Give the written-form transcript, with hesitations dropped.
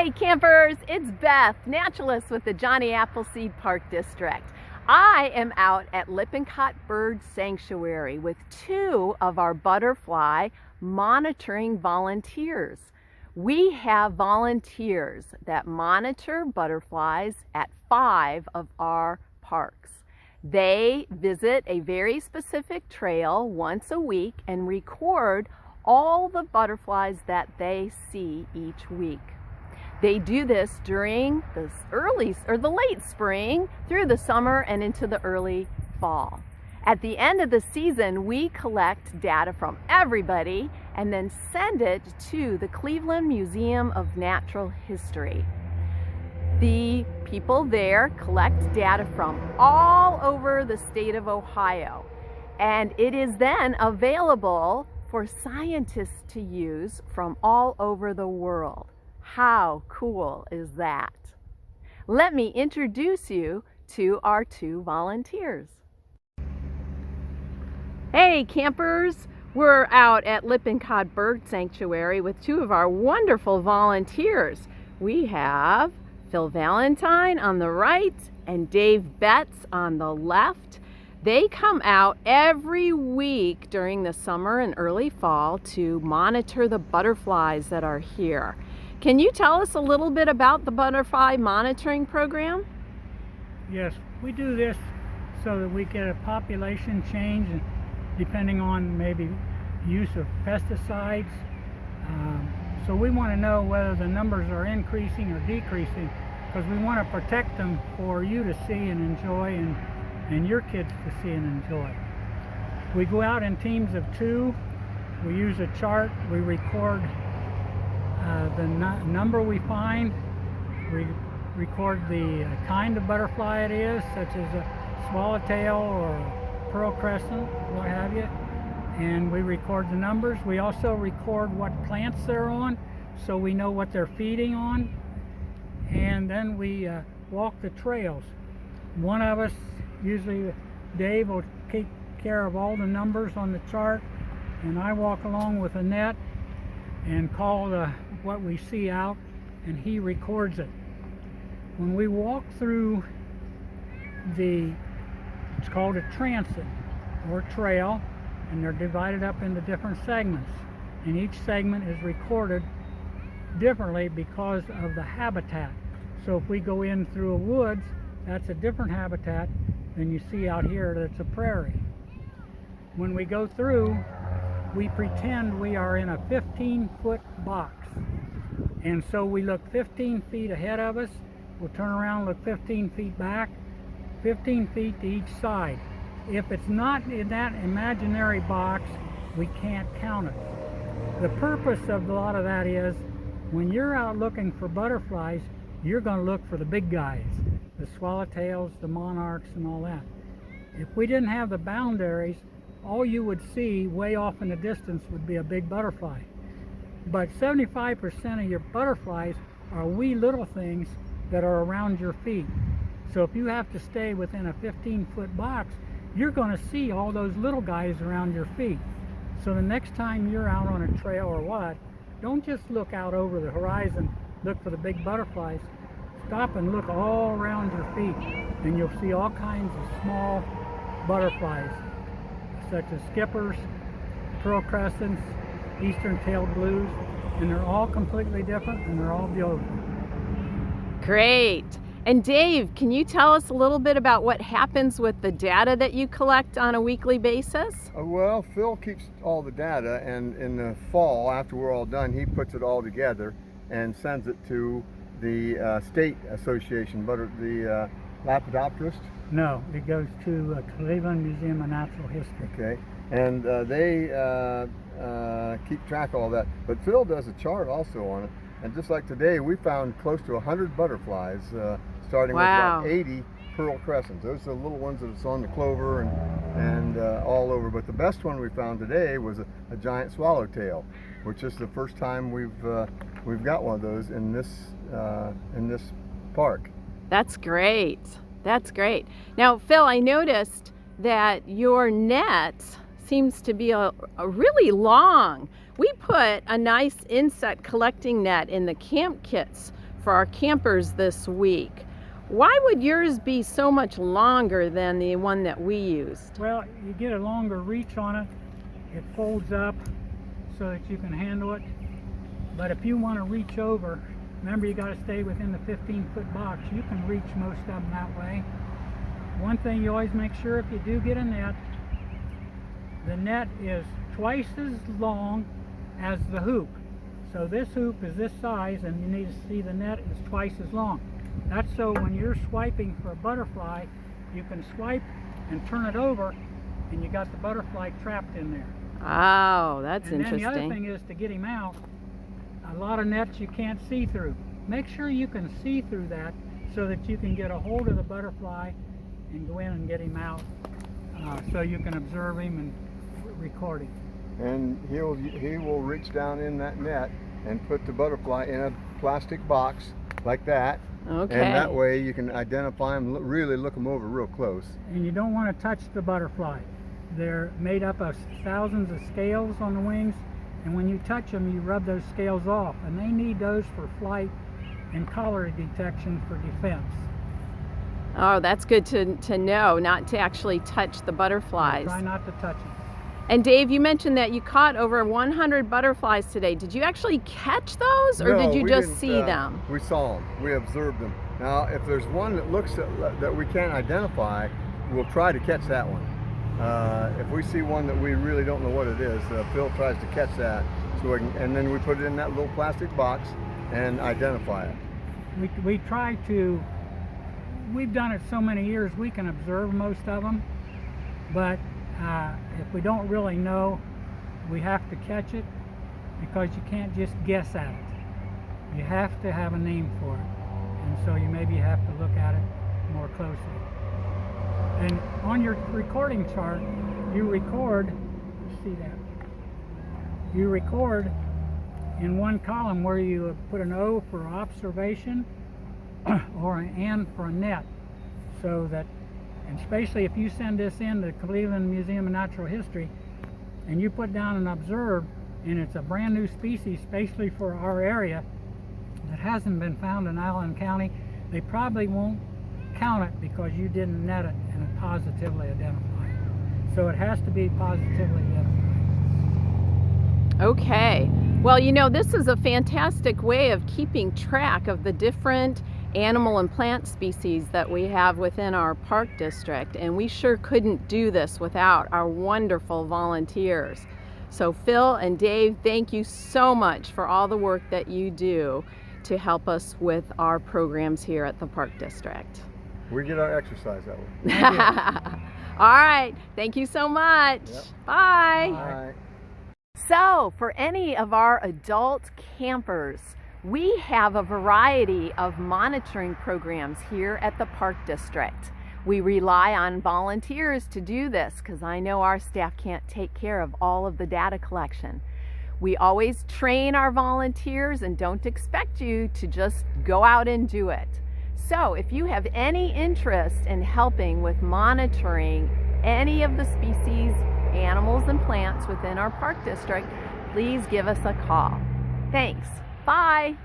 Hey campers, it's Beth, naturalist with the Johnny Appleseed Park District. I am out at Lippincott Bird Sanctuary with two of our butterfly monitoring volunteers. We have volunteers that monitor butterflies at 5 of our parks. They visit a very specific trail once a week and record all the butterflies that they see each week. They do this during the late spring through the summer and into the early fall. At the end of the season, we collect data from everybody and then send it to the Cleveland Museum of Natural History. The people there collect data from all over the state of Ohio, and it is then available for scientists to use from all over the world. How cool is that? Let me introduce you to our two volunteers. Hey campers, we're out at Lippincott Bird Sanctuary with two of our wonderful volunteers. We have Phil Valentine on the right and Dave Betts on the left. They come out every week during the summer and early fall to monitor the butterflies that are here. Can you tell us a little bit about the butterfly monitoring program? Yes, we do this so that we get a population change, and depending on maybe use of pesticides. So we want to know whether the numbers are increasing or decreasing, because we want to protect them for you to see and enjoy, and your kids to see and enjoy. We go out in teams of 2. We use a chart. We record the number we find. We record the kind of butterfly it is, such as a swallowtail or a pearl crescent, what have you. And we record the numbers. We also record what plants they're on, so we know what they're feeding on. And then we walk the trails. One of us, usually Dave, will take care of all the numbers on the chart, and I walk along with a net and call what we see out, and he records it. When we walk through it's called a transit or trail, and they're divided up into different segments, and each segment is recorded differently because of the habitat. So if we go in through a woods, that's a different habitat than you see out here that's a prairie. When we go through, we pretend we are in a 15-foot box. And so we look 15 feet ahead of us, we'll turn around, look 15 feet back, 15 feet to each side. If it's not in that imaginary box, we can't count it. The purpose of a lot of that is, when you're out looking for butterflies, you're going to look for the big guys, the swallowtails, the monarchs, and all that. If we didn't have the boundaries, all you would see way off in the distance would be a big butterfly. But 75% of your butterflies are wee little things that are around your feet. So if you have to stay within a 15-foot box, you're going to see all those little guys around your feet. So the next time you're out on a trail or what, don't just look out over the horizon, look for the big butterflies. Stop and look all around your feet, and you'll see all kinds of small butterflies, such as skippers, pearl crescents, eastern-tailed blues, and they're all completely different, and they're all beautiful. Great. And Dave, can you tell us a little bit about what happens with the data that you collect on a weekly basis? Well, Phil keeps all the data, and in the fall, after we're all done, he puts it all together and sends it to the state association, but the lepidopterist? No, it goes to Cleveland Museum of Natural History. Okay, and they keep track of all that. But Phil does a chart also on it, and just like today, we found close to 100 butterflies, starting with about 80 pearl crescents. Those are the little ones that's on the clover and all over. But the best one we found today was a giant swallowtail, which is the first time we've got one of those in this park. That's great. That's great. Now, Phil, I noticed that your net seems to be a really long. We put a nice insect collecting net in the camp kits for our campers this week. Why would yours be so much longer than the one that we used? Well, you get a longer reach on it. It folds up so that you can handle it. But if you want to reach over, remember you got to stay within the 15-foot box. You can reach most of them that way. One thing you always make sure if you do get a net, the net is twice as long as the hoop. So this hoop is this size, and you need to see the net is twice as long. That's so when you're swiping for a butterfly, you can swipe and turn it over, and you got the butterfly trapped in there. Oh, that's interesting. And then the other thing is to get him out, a lot of nets you can't see through. Make sure you can see through that so that you can get a hold of the butterfly and go in and get him out, so you can observe him and record him. And he will reach down in that net and put the butterfly in a plastic box like that. Okay. And that way you can identify them, really look them over real close. And you don't want to touch the butterfly. They're made up of thousands of scales on the wings, and when you touch them, you rub those scales off, and they need those for flight and color detection for defense. Oh, that's good to know, not to actually touch the butterflies. Try not to touch them. And Dave, you mentioned that you caught over 100 butterflies today. Did you actually catch those, or did you just see them? We saw them. We observed them. Now, if there's one that looks that we can't identify, we'll try to catch that one. If we see one that we really don't know what it is, Phil tries to catch that, so and then we put it in that little plastic box and identify it. We try to. We've done it so many years, we can observe most of them, but if we don't really know, we have to catch it, because you can't just guess at it. You have to have a name for it, and so you maybe have to look at it more closely. And on your recording chart, you record, see that, you record in one column where you put an O for observation or an N for a net, so that, and especially if you send this in to the Cleveland Museum of Natural History and you put down an observe, and it's a brand new species, especially for our area, that hasn't been found in Allen County, they probably won't count it because you didn't net it and positively identify it. So it has to be positively identified. Okay. Well, you know, this is a fantastic way of keeping track of the different animal and plant species that we have within our park district, and we sure couldn't do this without our wonderful volunteers. So Phil and Dave, thank you so much for all the work that you do to help us with our programs here at the Park District. We get our exercise that way. All right, thank you so much. Yep. Bye. Bye. So for any of our adult campers, we have a variety of monitoring programs here at the Park District. We rely on volunteers to do this because I know our staff can't take care of all of the data collection. We always train our volunteers and don't expect you to just go out and do it. So if you have any interest in helping with monitoring any of the species, animals, and plants within our park district, please give us a call. Thanks. Bye.